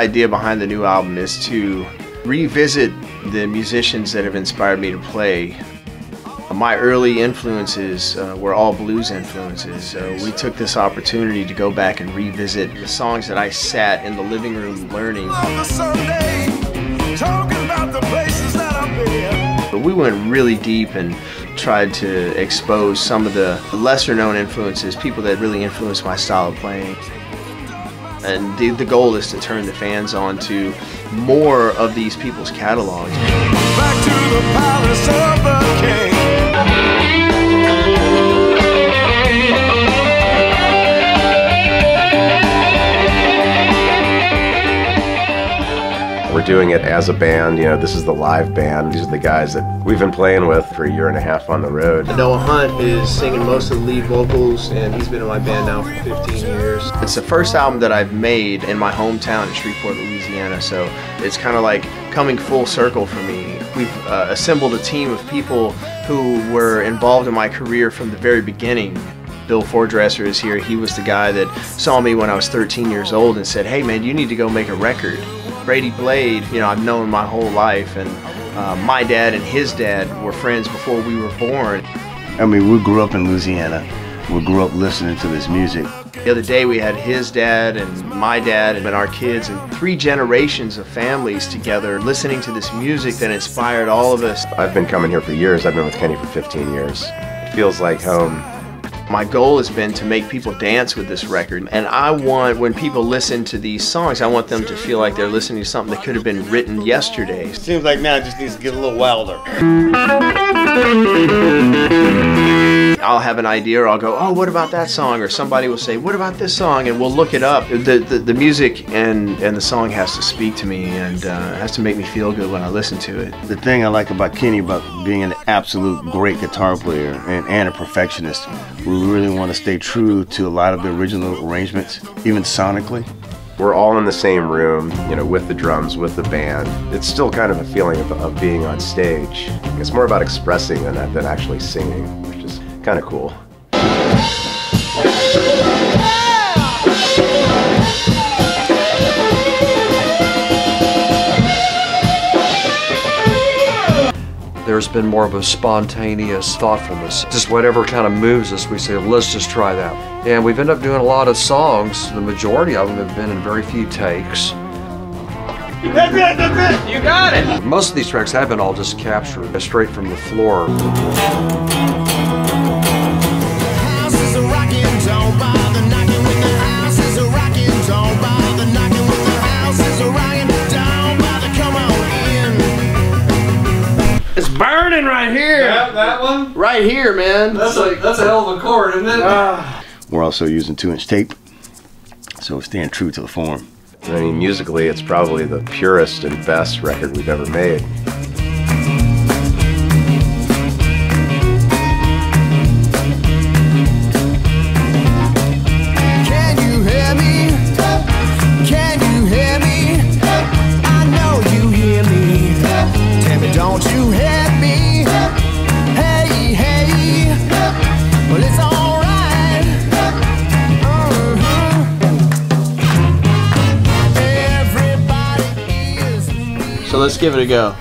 idea behind the new album is to revisit the musicians that have inspired me to play. My early influences were all blues influences, so we took this opportunity to go back and revisit the songs that I sat in the living room learning. But we went really deep and tried to expose some of the lesser known influences, people that really influenced my style of playing. And the goal is to turn the fans on to more of these people's catalogs. Back to the palace of the king. We're doing it as a band, you know, this is the live band. These are the guys that we've been playing with for a year and a half on the road. Noah Hunt is singing most of the lead vocals, and he's been in my band now for 15 years. It's the first album that I've made in my hometown in Shreveport, Louisiana, so it's kind of like coming full circle for me. We've assembled a team of people who were involved in my career from the very beginning. Bill Fordresser is here. He was the guy that saw me when I was 13 years old and said, "Hey man, you need to go make a record." Brady Blade, you know, I've known my whole life, and my dad and his dad were friends before we were born. I mean, we grew up in Louisiana. We grew up listening to this music. The other day we had his dad and my dad and our kids, and 3 generations of families together listening to this music that inspired all of us. I've been coming here for years. I've been with Kenny for 15 years. It feels like home. My goal has been to make people dance with this record, and I want, when people listen to these songs, I want them to feel like they're listening to something that could have been written yesterday. Seems like now it just needs to get a little wilder. I'll have an idea, or I'll go, "Oh, what about that song?" Or somebody will say, "What about this song?" And we'll look it up. The music and the song has to speak to me, and it has to make me feel good when I listen to it. The thing I like about Kenny, about being an absolute great guitar player and a perfectionist, we really want to stay true to a lot of the original arrangements, even sonically. We're all in the same room, you know, with the drums, with the band. It's still kind of a feeling of being on stage. It's more about expressing than actually singing, which is kind of cool. There's been more of a spontaneous thoughtfulness. Just whatever kind of moves us, we say, let's just try that. And we've ended up doing a lot of songs. The majority of them have been in very few takes. That's it, that's it, you got it! Most of these tracks have been all just captured straight from the floor. It's burning right here. Yeah, that one? Right here, man. That's a hell of a chord, isn't it? We're also using 2-inch tape, so we're staying true to the form. I mean, musically, it's probably the purest and best record we've ever made. Can you hear me? Can you hear me? I know you hear me. Tell me, don't you hear me? Hey, hey. Well, it's all right. So let's give it a go.